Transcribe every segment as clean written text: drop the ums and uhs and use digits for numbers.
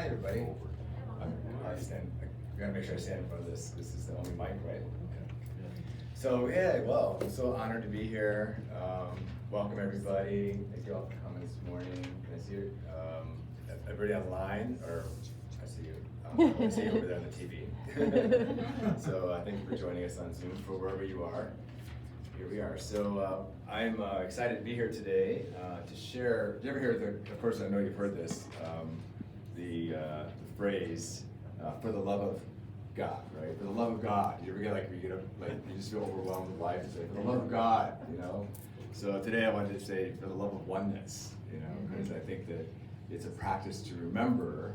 Hi, everybody. I gotta make sure I stand in front of this. This is the only mic, right? So, yeah, well, I'm so honored to be here. Welcome, everybody. Thank you all for coming this morning. Can I see you? Everybody online, or I see you. I see you over there on the TV. So, thank you for joining us on Zoom for wherever you are. Here we are. So I'm excited to be here today to share. Did you ever hear of course I know you've heard this, the phrase, for the love of God, right? For the love of God. Did you ever get you just feel overwhelmed with life and say, for the love of God, you know? So today I wanted to say, for the love of oneness, you know, because I think that it's a practice to remember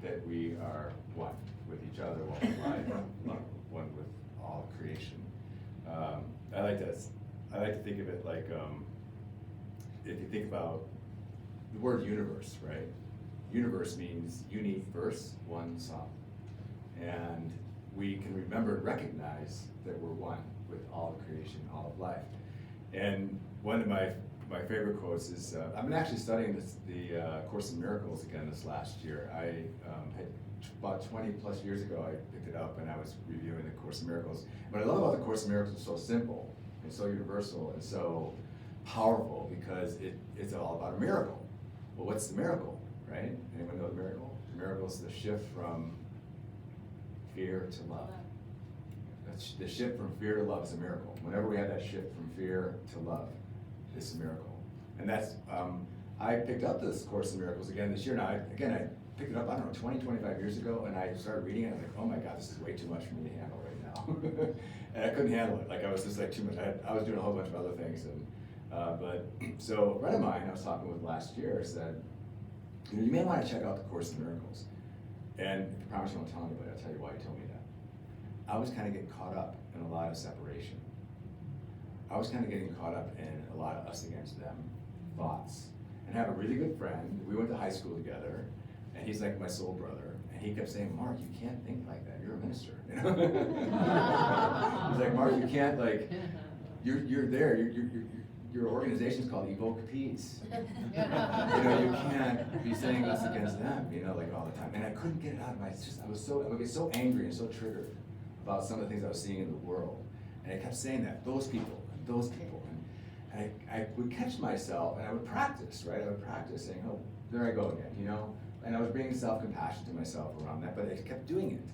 that we are one with each other, one with life, one with all creation. I like to think of it like, if you think about the word universe, right? Universe means universe, one song. And we can remember and recognize that we're one with all of creation, all of life. And one of my favorite quotes is, I've been actually studying the Course in Miracles again this last year. I had about 20 plus years ago, I picked it up and I was reviewing the Course in Miracles. What I love about the Course in Miracles is so simple and so universal and so powerful because it's all about a miracle. Well, what's the miracle, right? Anyone know the miracle? The miracle is the shift from fear to love. The shift from fear to love is a miracle. Whenever we have that shift from fear to love, it's a miracle. And that's, I picked up this Course in Miracles again this year. Now, I picked it up, I don't know, 20, 25 years ago, and I started reading it, and I was like, oh my God, this is way too much for me to handle right now. And I couldn't handle it. Like, I was just like too much. I was doing a whole bunch of other things. So a friend of mine I was talking with last year said, you know, you may want to check out the Course in Miracles. And if you promise you won't tell anybody, I'll tell you why he told me that. I was kind of getting caught up in a lot of separation. I was kind of getting caught up in a lot of us against them thoughts. And I have a really good friend. We went to high school together, and he's like my soul brother. And he kept saying, Mark, you can't think like that. You're a minister. You know? He's like, Mark, you can't, like, you're there. Your organization's called Evoke Peace. You know, you can't be saying us against them, you know, like all the time. And I couldn't get it out of my, I would get so angry and so triggered about some of the things I was seeing in the world. And I kept saying that, those people. And I would catch myself and I would practice, right? I would practice saying, oh, there I go again, you know? And I was bringing self-compassion to myself around that, but I kept doing it.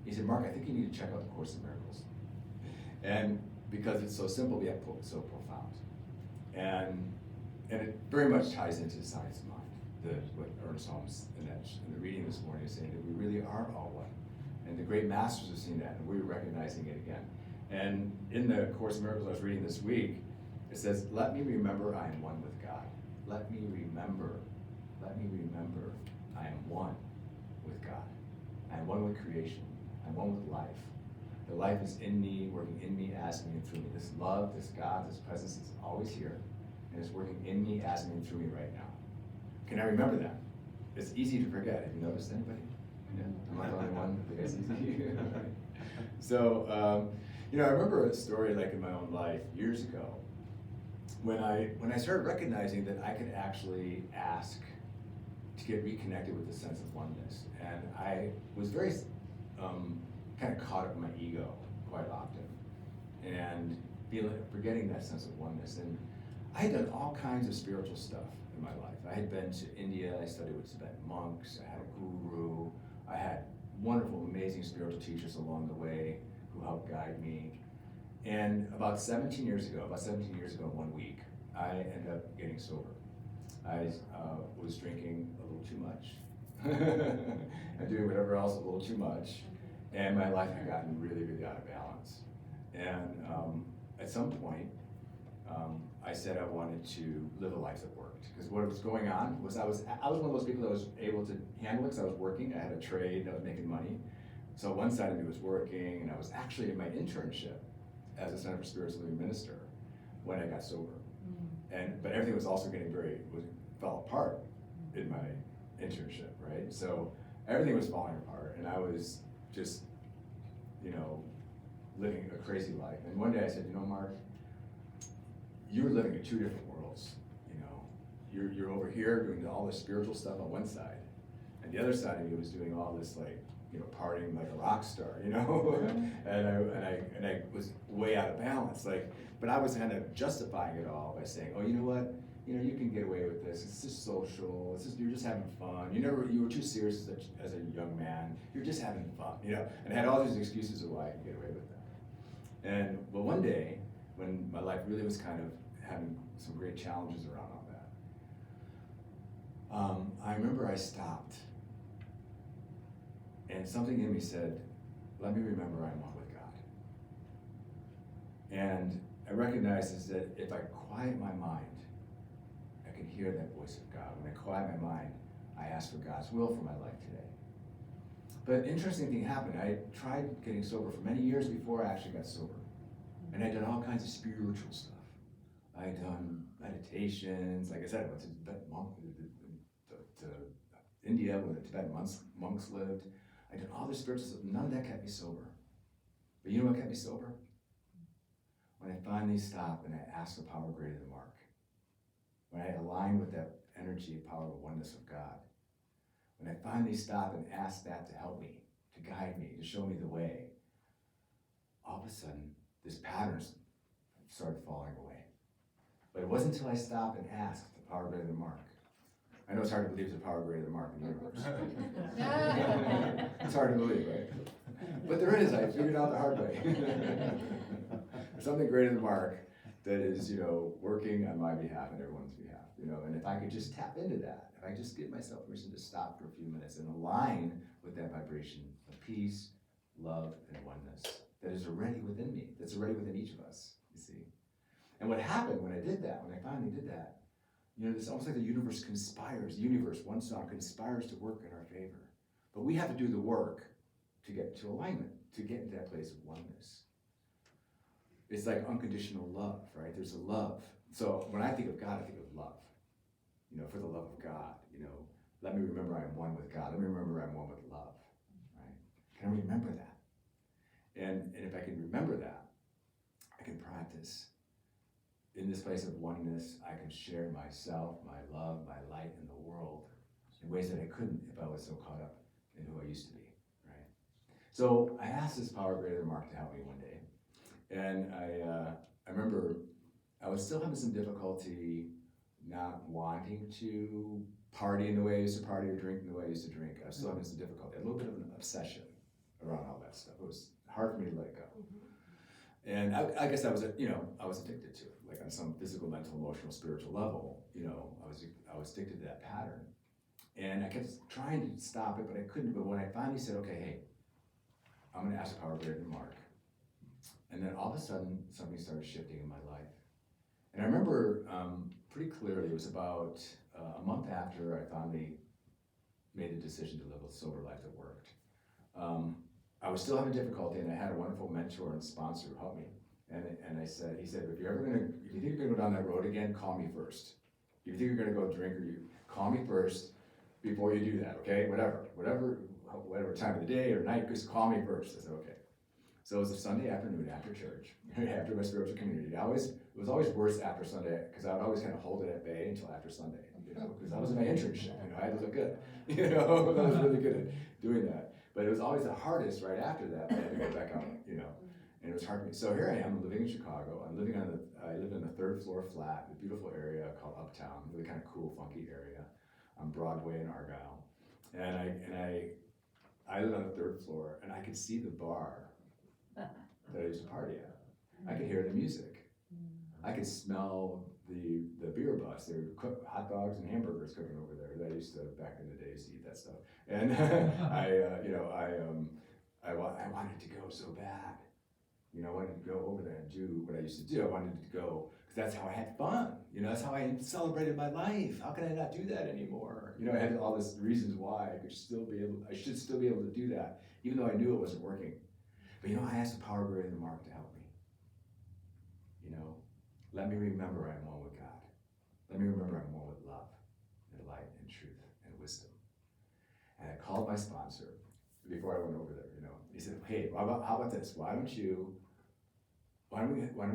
He said, Mark, I think you need to check out the Course in Miracles. And because it's so simple, yet so profound. And it very much ties into the science of mind, what Ernest Holmes in the reading this morning is saying, that we really are all one. And the great masters have seen that, and we're recognizing it again. And in the Course in Miracles I was reading this week, it says, let me remember I am one with God. Let me remember I am one with God. I am one with creation. I'm one with life. The life is in me, working in me, as me, and through me. This love, this God, this presence is always here, and it's working in me, as me, and through me right now. Can I remember that? It's easy to forget. Have you noticed anybody? Yeah. Am I the only one? I think it's easy. So, you know, I remember a story like in my own life years ago when I started recognizing that I could actually ask to get reconnected with the sense of oneness. And I was very kind of caught up in my ego quite often and forgetting that sense of oneness. And I had done all kinds of spiritual stuff in my life. I had been to India, I studied with Tibetan monks, I had a guru, I had wonderful, amazing spiritual teachers along the way who helped guide me. And about 17 years ago, in 1 week, I ended up getting sober. I was drinking a little too much and doing whatever else a little too much. And my life had gotten really, really out of balance. And at some point, I said I wanted to live a life that worked. Because what was going on was I was one of those people that was able to handle it because I was working. I had a trade, I was making money. So one side of me was working, and I was actually in my internship as a Center for Spiritual Living Minister when I got sober. But everything was also fell apart in my internship, right? So everything was falling apart, and I was just, you know, living a crazy life. And one day I said, you know, Mark, you're living in two different worlds. You know, you're over here doing all the spiritual stuff on one side, And the other side of me was doing all this like, partying like a rock star, and I was way out of balance. Like, but I was kind of justifying it all by saying, oh, you know what? You can get away with this. It's just social. You're just having fun. You were too serious as a young man. You're just having fun, And I had all these excuses of why I could get away with that. And well, one day when my life really was kind of having some great challenges around all that, I remember I stopped, and something in me said, "Let me remember I'm one with God." And I recognized is that if I quiet my mind, I can hear that voice of God. When I quiet my mind, I ask for God's will for my life today. But an interesting thing happened. I tried getting sober for many years before I actually got sober. And I'd done all kinds of spiritual stuff. I'd done meditations. Like I said, I went to India where the Tibetan monks lived. I did all this spiritual stuff. None of that kept me sober. But you know what kept me sober? When I finally stopped and I asked the power greater than Mark. When I aligned with that energy, power, of oneness of God. When I finally stopped and asked that to help me, to guide me, to show me the way, all of a sudden, this pattern started falling away. But it wasn't until I stopped and asked the power greater than Mark. I know it's hard to believe there's a power greater than Mark in the universe. It's hard to believe, right? But there is. I figured out the hard way. Something greater than Mark that is, working on my behalf and everyone's behalf, and if I could just tap into that, if I just give myself permission to stop for a few minutes and align with that vibration of peace, love, and oneness that is already within me, that's already within each of us, you see. And what happened when I did that, when I finally did that, it's almost like the universe conspires, one song conspires to work in our favor. But we have to do the work to get to alignment, to get into that place of oneness. It's like unconditional love, right? There's a love. So when I think of God, I think of love. For the love of God, let me remember I am one with God. Let me remember I'm one with love, right? Can I remember that? And if I can remember that, I can practice. In this place of oneness, I can share myself, my love, my light in the world in ways that I couldn't if I was so caught up in who I used to be, right? So I asked this power greater than Mark to help me one day. And I remember I was still having some difficulty not wanting to party in the way I used to party or drink in the way I used to drink. I was still having some difficulty, a little bit of an obsession around all that stuff. It was hard for me to let it go. And I guess I was addicted to it, like on some physical, mental, emotional, spiritual level. I was addicted to that pattern. And I kept trying to stop it, but I couldn't. But when I finally said, okay, hey, I'm going to ask the power greater than Mark. And then all of a sudden, something started shifting in my life. And I remember pretty clearly, it was about a month after I finally made the decision to live a sober life that worked. I was still having difficulty, and I had a wonderful mentor and sponsor who helped me. And he said, if you think you're gonna go down that road again, call me first. If you think you're gonna go drink call me first before you do that, okay? Whatever time of the day or night, just call me first. I said, okay. So it was a Sunday afternoon after church, after my spiritual community. It was always worse after Sunday, because I would always kind of hold it at bay until after Sunday, because I was in my internship, I had to look good, I was really good at doing that. But it was always the hardest right after that, I had to go back out, and it was hard for me. So here I am living in Chicago. I live in a third floor flat, a beautiful area called Uptown, really kind of cool, funky area on Broadway in Argyle. And I live on the third floor, and I could see the bar that I used to party at. I could hear the music. I could smell the beer bus. They would cook hot dogs and hamburgers cooking over there. That I used to, back in the days, eat that stuff. And I wanted to go so bad. I wanted to go over there and do what I used to do. I wanted to go because that's how I had fun. That's how I celebrated my life. How can I not do that anymore? I had all these reasons why I should still be able to do that, even though I knew it wasn't working. But I asked the power greater than Mark to help me. Let me remember I'm one with God. Let me remember I'm one with love and light and truth and wisdom. And I called my sponsor before I went over there. He said, hey, how about this? Why don't we make a plan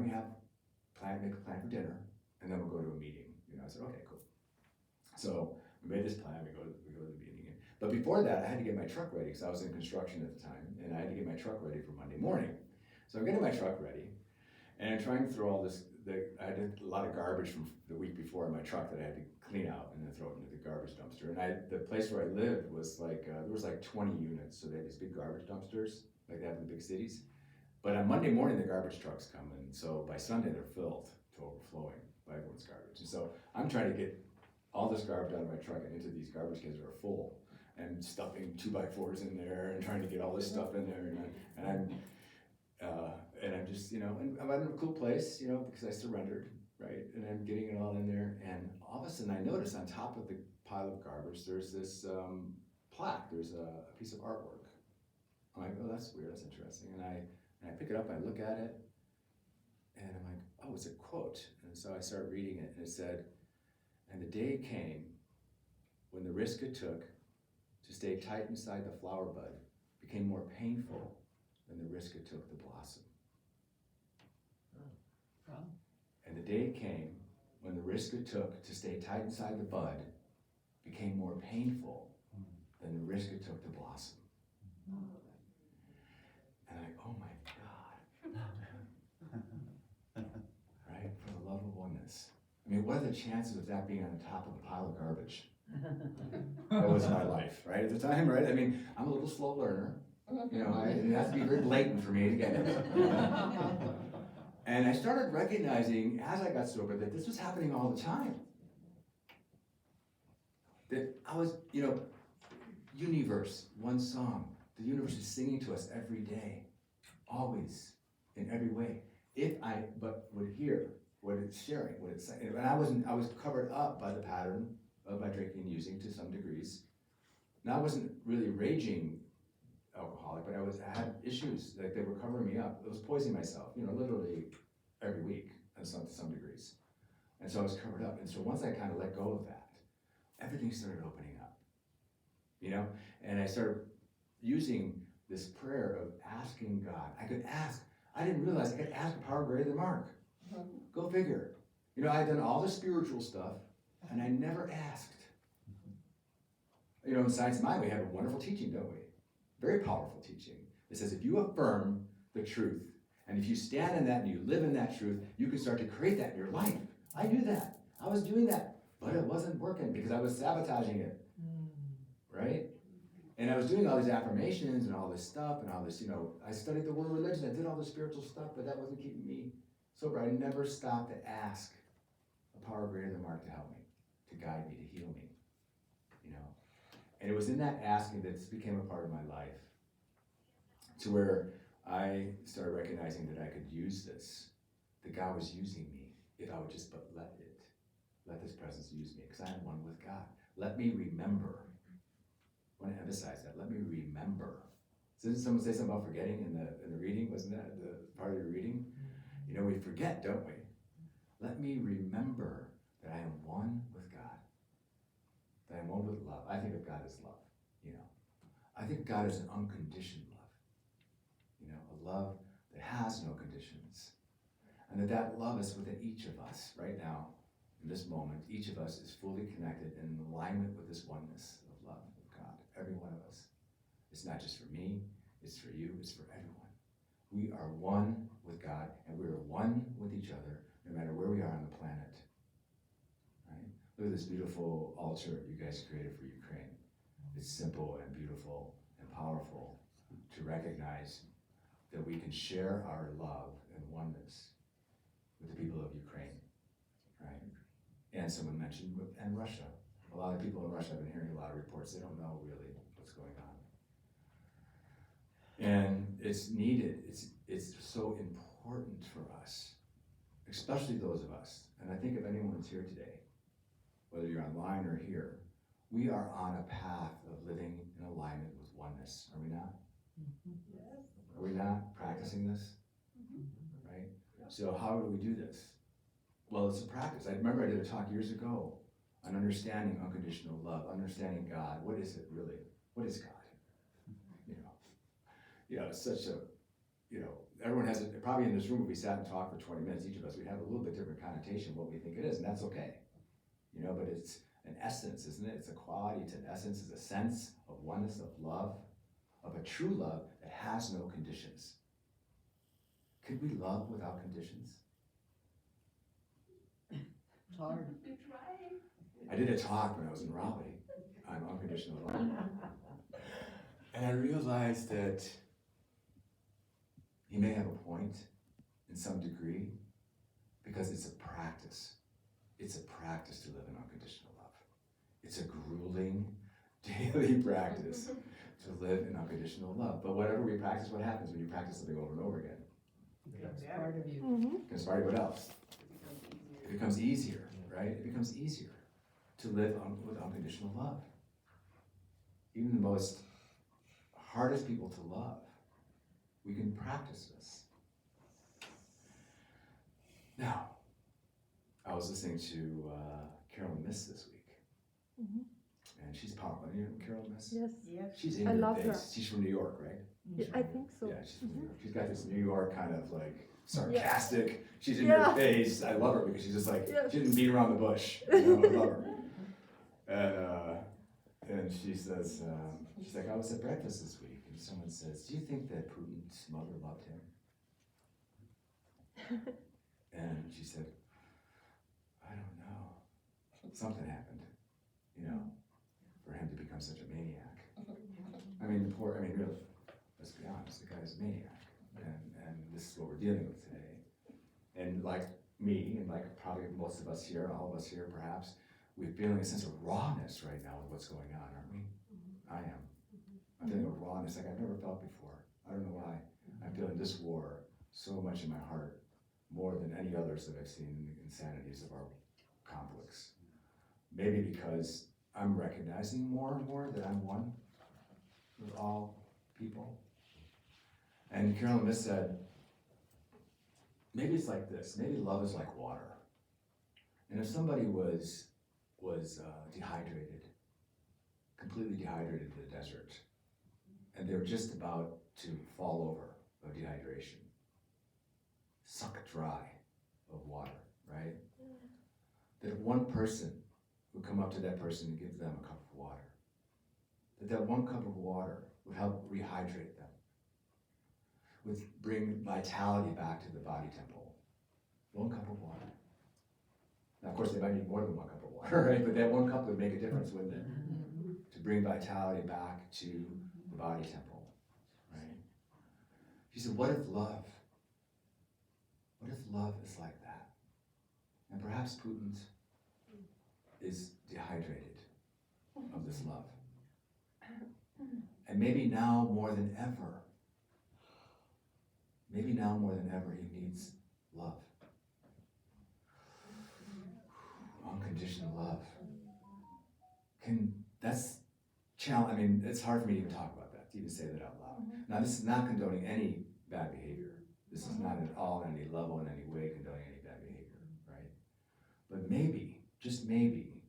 for dinner, and then we'll go to a meeting. I said, okay, cool. So we made this plan. We go to the meeting. But before that, I had to get my truck ready because I was in construction at the time, and I had to get my truck ready for Monday morning. So I'm getting my truck ready, and I'm trying to throw all this. I had a lot of garbage from the week before in my truck that I had to clean out and then throw it into the garbage dumpster. And the place where I lived was like there was like 20 units, so they had these big garbage dumpsters like they have in the big cities. But on Monday morning, the garbage trucks come, and so by Sunday they're filled to overflowing by everyone's garbage. And so I'm trying to get all this garbage out of my truck and into these garbage cans that are full, and stuffing 2x4s in there and trying to get all this stuff in there. And I'm just, you know, and I'm in a cool place, you know, because I surrendered, right? And I'm getting it all in there, and all of a sudden I notice on top of the pile of garbage, there's this plaque. There's a piece of artwork. I'm like, oh, that's weird. That's interesting. And I pick it up. I look at it, and I'm like, oh, it's a quote. And so I start reading it, and it said, "And the day came when the risk it took to stay tight inside the flower bud became more painful than the risk it took to blossom." Wow. And the day came when the risk it took to stay tight inside the bud became more painful than the risk it took to blossom. And oh my God. Right? For the love of oneness. I mean, what are the chances of that being on the top of a pile of garbage? That was my life, right? At the time, right? I mean, I'm a little slow learner. You know, it has to be very blatant for me to get it. And I started recognizing, as I got sober, that this was happening all the time. That I was, you know, universe, one song. The universe is singing to us every day, always, in every way. If I but would hear what it's sharing, what it's saying. And I was covered up by the pattern of my drinking and using to some degrees. Now I wasn't really raging alcoholic, but I had issues, like they were covering me up. I was poisoning myself, you know, literally every week to some degrees. And so I was covered up. And so once I kind of let go of that, everything started opening up, you know? And I started using this prayer of asking God. I could ask. I didn't realize I could ask a power greater than Mark. Go figure. You know, I had done all the spiritual stuff, and I never asked. You know, in Science of Mind, we have a wonderful teaching, don't we? Very powerful teaching. It says if you affirm the truth, and if you stand in that and you live in that truth, you can start to create that in your life. I knew that. I was doing that, but it wasn't working because I was sabotaging it, right? And I was doing all these affirmations and all this stuff and all this, you know, I studied the world religion, I did all the spiritual stuff, but that wasn't keeping me sober. I never stopped to ask a power greater than Mark to help me, to guide me, to heal me, you know. And it was in that asking that this became a part of my life, to where I started recognizing that I could use this, that God was using me if I would just but let this presence use me, because I am one with God. Let me remember. I want to emphasize that. Let me remember. Didn't someone say something about forgetting in the reading? Wasn't that the part of the reading? You know, we forget, don't we? Let me remember that I am one with God. That I am one with love. I think of God as love, you know. I think God is an unconditioned love. You know, a love that has no conditions. And that love is within each of us right now, in this moment. Each of us is fully connected and in alignment with this oneness of love of God. Every one of us. It's not just for me, it's for you, it's for everyone. We are one with God, and we are one with each other, no matter where we are on the planet. Right? Look at this beautiful altar you guys created for Ukraine. It's simple and beautiful and powerful to recognize that we can share our love and oneness with the people of Ukraine, right? And someone mentioned, and Russia. A lot of people in Russia have been hearing a lot of reports. They don't know really what's going on. And it's needed. It's so important for us, especially those of us. And I think if anyone is here today, whether you're online or here, we are on a path of living in alignment with oneness. Are we not? Yes. Are we not practicing this? Right? So how do we do this? Well, it's a practice. I remember I did a talk years ago on understanding unconditional love, understanding God. What is it really? What is God? You know, it's such a, you know, everyone has it. Probably in this room, if we sat and talked for 20 minutes, each of us, we'd have a little bit different connotation of what we think it is, and that's okay. You know, but an essence, isn't it? It's a quality, it's an essence, it's a sense of oneness, of love, of a true love that has no conditions. Could we love without conditions? It's hard. I did a talk when I was in Raleigh on unconditional love. And I realized that he may have a point in some degree, because it's a practice. It's a practice to live in unconditional love. It's a grueling daily practice to live in unconditional love. But whatever we practice, what happens when you practice something over and over again? It's part of you. It becomes part of what else? It becomes easier, right? It becomes easier to live with unconditional love. Even the most hardest people to love, we can practice this. Now, I was listening to Carolyn Miss this week, and she's powerful. You know Carolyn Miss? Yes. She's in I your love her. face. She's from New York, right? Yeah, I think so. Yeah, she's from New York. She's got this New York kind of like sarcastic. She's in your Yeah. face. I love her because she's just like Yeah. she didn't beat around the bush. You know, I love her. And she says, she's like, I was at breakfast this week, and someone says, do you think that Putin's mother loved him? And she said, I don't know. Something happened, you know, for him to become such a maniac. Really, let's be honest, the guy's a maniac. And this is what we're dealing with today. And like me, and like probably most of us here, all of us here perhaps, we're feeling a sense of rawness right now with what's going on, aren't we? I am. I'm feeling a rawness like I've never felt before. I don't know why. I'm feeling this war so much in my heart, more than any others that I've seen in the insanities of our conflicts. Maybe because I'm recognizing more and more that I'm one with all people. And Carolyn Miss said, maybe it's like this. Maybe love is like water. And if somebody was dehydrated, completely dehydrated in the desert, and they were just about to fall over of dehydration, suck dry of water, right? That one person would come up to that person and give them a cup of water. That one cup of water would help rehydrate them, would bring vitality back to the body temple. One cup of water. Now, of course, they might need more than one cup of water, right? But that one cup would make a difference, wouldn't it? To bring vitality back to the body temple, right? She said, what if love is like that? And perhaps Putin is dehydrated of this love. And maybe now more than ever, he needs love. Unconditional love. That's challenge. It's hard for me to even talk about that, to even say that out loud. Now, this is not condoning any bad behavior. This is not at all on any level, in any way, condoning any bad behavior, right? But maybe, just maybe,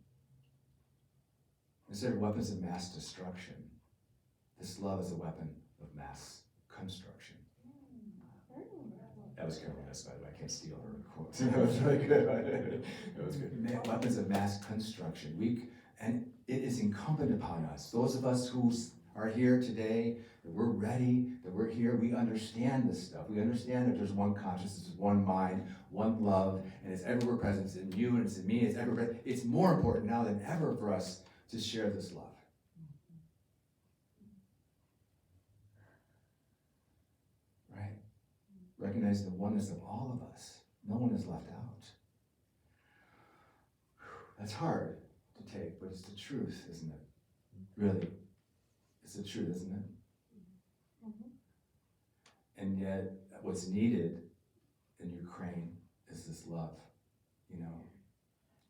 instead of weapons of mass destruction, this love is a weapon of mass construction. That was Carolyn Miss, by the way. I can't steal her quote. That was really good. It was good. Weapons of mass construction. And it is incumbent upon us, those of us who are here today, that we're ready, that we're here, we understand this stuff. We understand that there's one consciousness, one mind, one love, and it's everywhere present. It's in you and it's in me, it's everywhere. It's more important now than ever for us to share this love. Right? Recognize the oneness of all of us. No one is left out. That's hard to take, but it's the truth, isn't it? Really. It's the truth, isn't it? And yet, what's needed in Ukraine is this love, you know?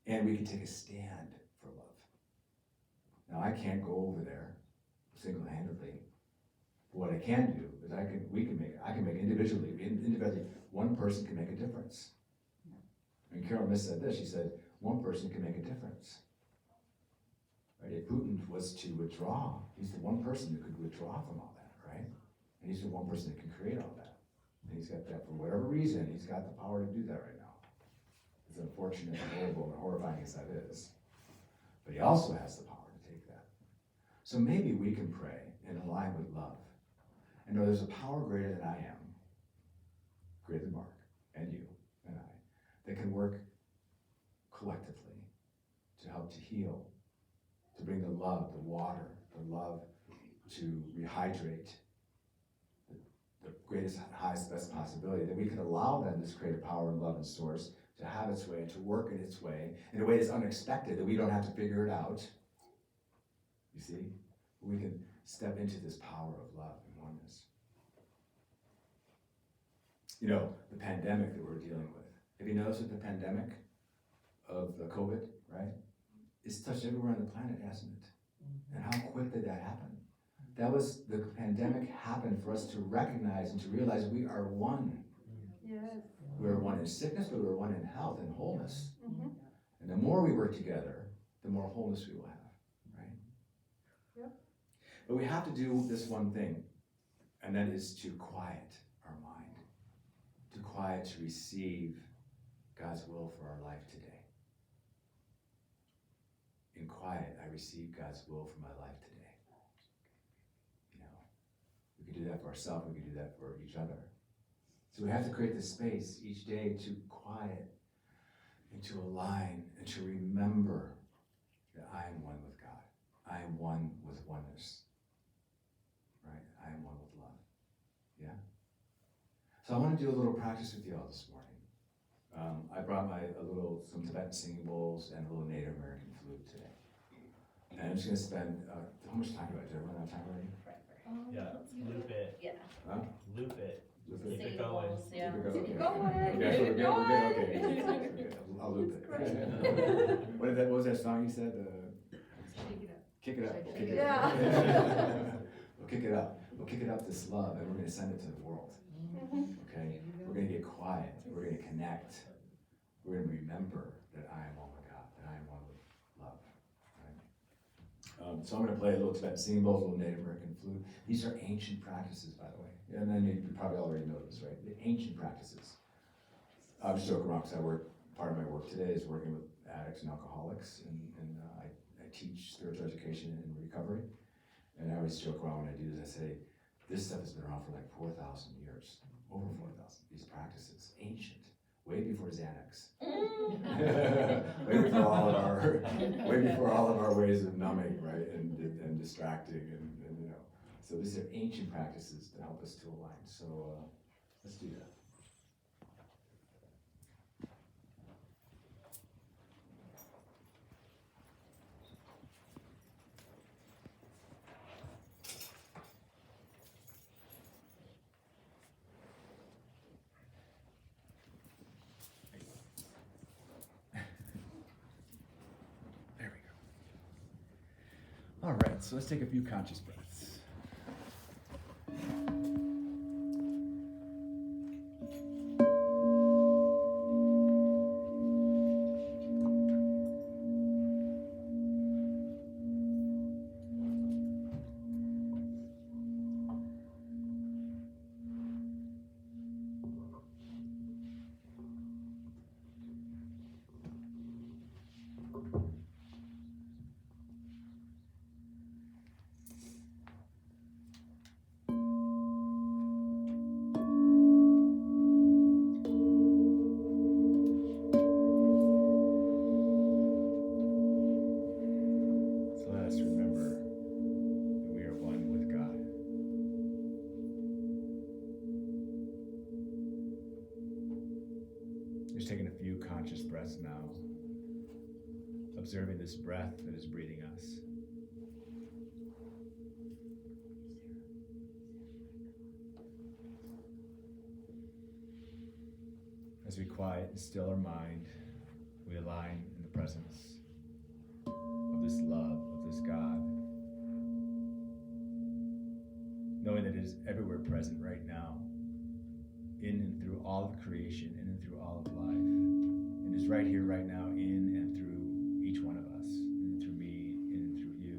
And we can take a stand for love. Now, I can't go over there single-handedly. What I can do is I can make individually, one person can make a difference. And Carol Miss said this, she said, one person can make a difference. Right? If Putin was to withdraw, he's the one person who could withdraw from all that, right? And he's the one person that can create all that. And he's got that, for whatever reason, he's got the power to do that right now. As unfortunate and horrible and horrifying as that is. but he also has the power to take that. So maybe we can pray and align with love and know there's a power greater than I am, greater than Mark and you and I, that can work collectively to help to heal, to bring the love, the water, the love to rehydrate the greatest, highest, best possibility, that we can allow then this creative power and love and source to have its way, to work in its way, in a way that's unexpected, that we don't have to figure it out. You see? We can step into this power of love and oneness. You know, the pandemic that we're dealing with. Have you noticed with the pandemic of the COVID, right? It's touched everywhere on the planet, hasn't it? And how quick did that happen? That was, the pandemic happened for us to recognize and to realize we are one. Yes. We are one in sickness, but we are one in health and wholeness. And the more we work together, the more wholeness we will have, right? Yep. But we have to do this one thing, and that is to quiet our mind, to quiet, to receive God's will for our life today. In quiet, I receive God's will for my life today. You know, we could do that for ourselves, we could do that for each other. So we have to create this space each day to quiet and to align and to remember that I am one with God. I am one with oneness. Right? I am one with love. Yeah? So I want to do a little practice with you all this morning. I brought some Tibetan singing bowls and a little Native American flute today. And I'm just going to spend, how much time do I do? Do I run out of time already? Yeah, loop it. Yeah. Huh? Loop it. Loop Keep it? it going. Yeah. Keep it going. Keep going. Okay, we're good, okay. Keep going. Okay, I'll loop it. Great. What was that song you said? Shake it up. Kick it up. We'll kick it Yeah. up. We'll kick it up. We'll kick it up, this love, and we're going to send it to the world. Okay? We're going to get quiet. We're going to connect. We're going to remember that I am one with God, that I am one with love. Right? So I'm going to play a little Tibetan singing bowl, a little Native American flute. These are ancient practices, by the way. And then you probably already know this, right? The ancient practices. I'm just joking around because part of my work today is working with addicts and alcoholics, and I teach spiritual education and recovery. And I always joke around when I do this, I say, this stuff has been around for like 4,000 years, over 4,000, these practices, ancient, way before Xanax. way before all of our ways of numbing, right, and distracting, and you know. So these are ancient practices to help us to align. So let's do that. There we go. All right, so let's take a few conscious breaths. Just taking a few conscious breaths now, observing this breath that is breathing us. As we quiet and still our mind, we align in the presence of this love, of this God, knowing that it is everywhere present right now, in and through all of creation, in and through all of life, and is right here, right now, in and through each one of us, in and through me, in and through you.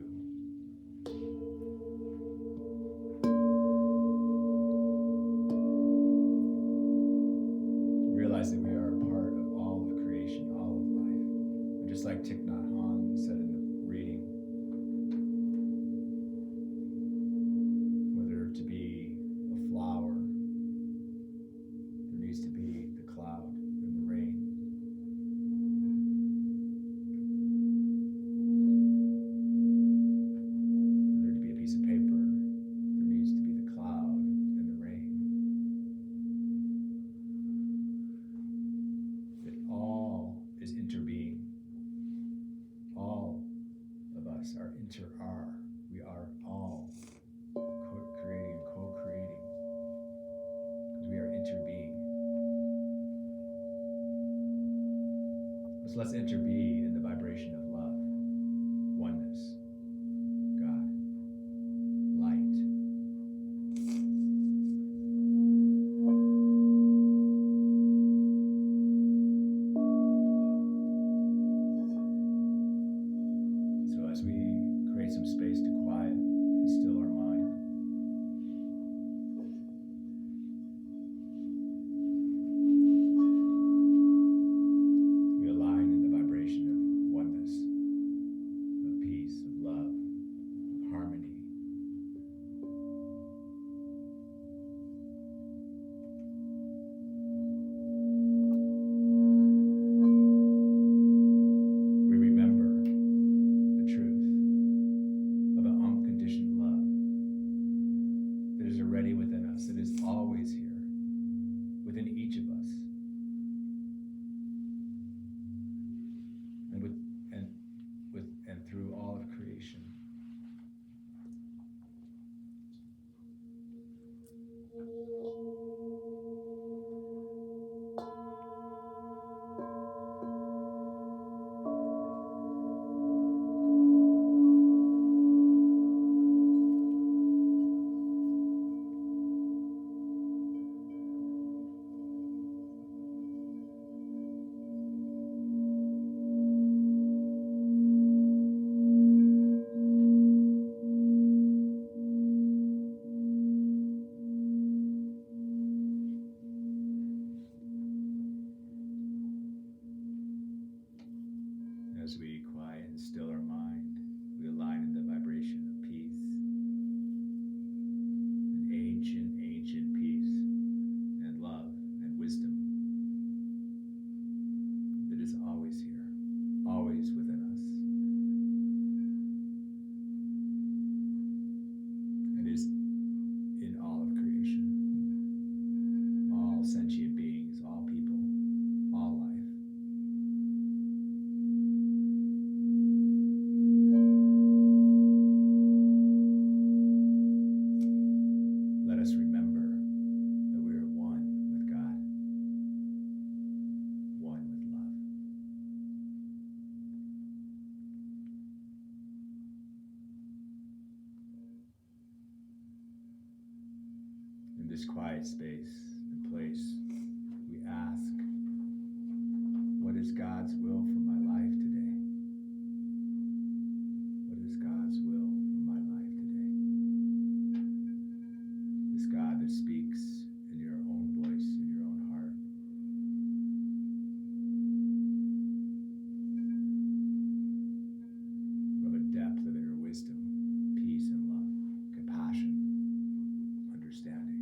Realize that we are a part of all of creation, all of life. And just like Thich Nhat Hanh said in the So let's interbe in the vibration of love, oneness, God, light. So as we create some space to quiet and still our mind, we align in the vibration of oneness, of peace, of love, of harmony. We remember the truth of an unconditioned love that is already within us, that is always here, within each of us. And through all of creation. As we quiet and still our mind, we align in the vibration of peace. An ancient, ancient peace and love and wisdom that is always here, always within us. And is in all of creation, all sentient beings, all people, all life. Let us remember that we are one with God, one with love. In this quiet space and place, we ask, what is God's will for my life today? What is God's will for my life today? This God that speaks in your own voice, in your own heart. From a depth of inner wisdom, peace and love, compassion, understanding.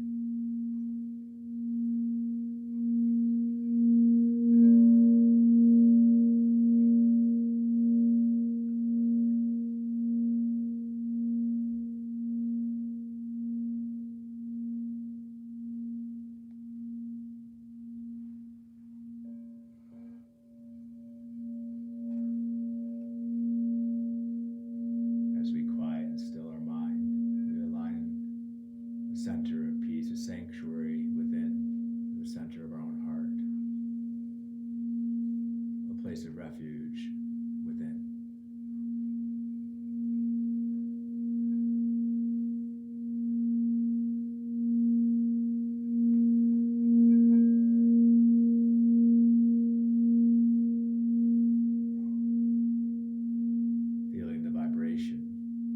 As we quiet and still our mind, we align the center of peace, a sanctuary within the center of our own heart, a place of refuge within. Feeling the vibration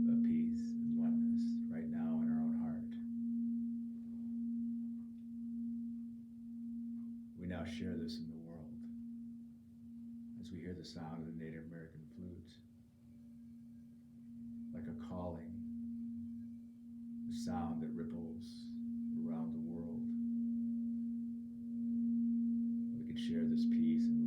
of peace and oneness right now in our own heart. We now share this in the world as we hear the sound of the Native American flute, like a calling, a sound that ripples around the world. We could share this peace and